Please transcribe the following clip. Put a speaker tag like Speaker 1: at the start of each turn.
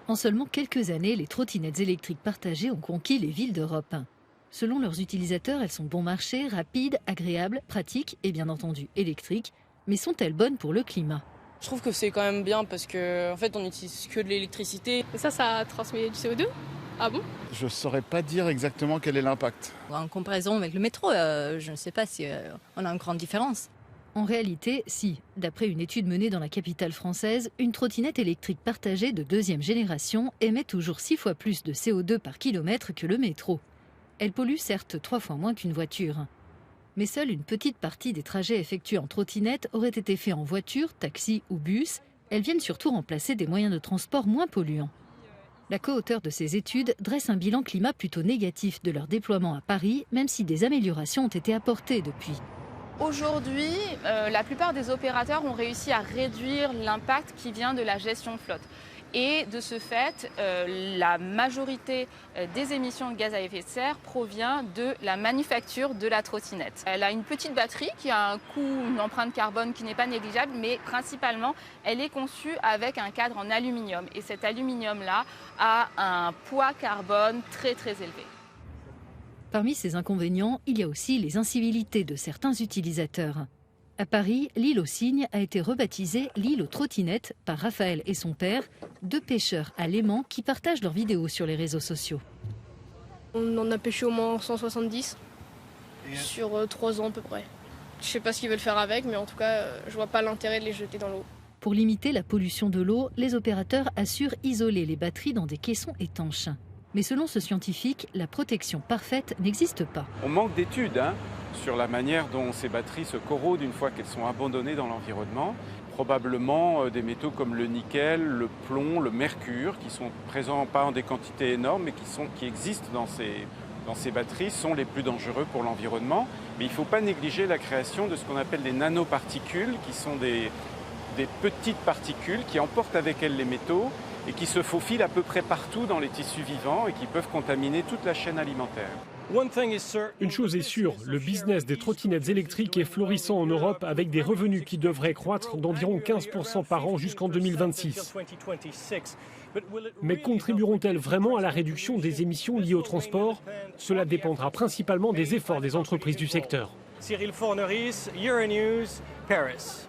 Speaker 1: En seulement quelques années, les trottinettes électriques partagées ont conquis les villes d'Europe. Selon leurs utilisateurs, elles sont bon marché, rapides, agréables, pratiques et bien entendu électriques. Mais sont-elles bonnes pour le climat ?
Speaker 2: Je trouve que c'est quand même bien parce qu'en fait on n'utilise que de l'électricité.
Speaker 3: Et ça transmet du CO2 ? Ah bon ?
Speaker 4: Je ne saurais pas dire exactement quel est l'impact.
Speaker 5: En comparaison avec le métro, je ne sais pas si on a une grande différence.
Speaker 1: En réalité, si. D'après une étude menée dans la capitale française, une trottinette électrique partagée de deuxième génération émet toujours 6 fois plus de CO2 par kilomètre que le métro. Elle pollue certes 3 fois moins qu'une voiture. Mais seule une petite partie des trajets effectués en trottinette auraient été faits en voiture, taxi ou bus. Elles viennent surtout remplacer des moyens de transport moins polluants. La co-auteure de ces études dresse un bilan climat plutôt négatif de leur déploiement à Paris, même si des améliorations ont été apportées depuis.
Speaker 6: Aujourd'hui, la plupart des opérateurs ont réussi à réduire l'impact qui vient de la gestion de flotte. Et de ce fait, la majorité des émissions de gaz à effet de serre provient de la manufacture de la trottinette. Elle a une petite batterie qui a un coût, une empreinte carbone qui n'est pas négligeable, mais principalement, elle est conçue avec un cadre en aluminium. Et cet aluminium-là a un poids carbone très très élevé.
Speaker 1: Parmi ces inconvénients, il y a aussi les incivilités de certains utilisateurs. À Paris, l'île aux cygnes a été rebaptisée l'île aux trottinettes par Raphaël et son père, 2 pêcheurs à Léman qui partagent leurs vidéos sur les réseaux sociaux.
Speaker 3: On en a pêché au moins 170 sur 3 ans à peu près. Je sais pas ce qu'ils veulent faire avec, mais en tout cas, je vois pas l'intérêt de les jeter dans l'eau.
Speaker 1: Pour limiter la pollution de l'eau, les opérateurs assurent isoler les batteries dans des caissons étanches. Mais selon ce scientifique, la protection parfaite n'existe pas.
Speaker 7: On manque d'études sur la manière dont ces batteries se corrodent une fois qu'elles sont abandonnées dans l'environnement. Probablement des métaux comme le nickel, le plomb, le mercure, qui sont présents pas en des quantités énormes, mais qui existent dans ces batteries, sont les plus dangereux pour l'environnement. Mais il ne faut pas négliger la création de ce qu'on appelle des nanoparticules, qui sont des petites particules qui emportent avec elles les métaux et qui se faufilent à peu près partout dans les tissus vivants et qui peuvent contaminer toute la chaîne alimentaire.
Speaker 8: Une chose est sûre, le business des trottinettes électriques est florissant en Europe avec des revenus qui devraient croître d'environ 15% par an jusqu'en 2026. Mais contribueront-elles vraiment à la réduction des émissions liées au transport ? Cela dépendra principalement des efforts des entreprises du secteur.
Speaker 9: Cyril Forneris, Euronews, Paris.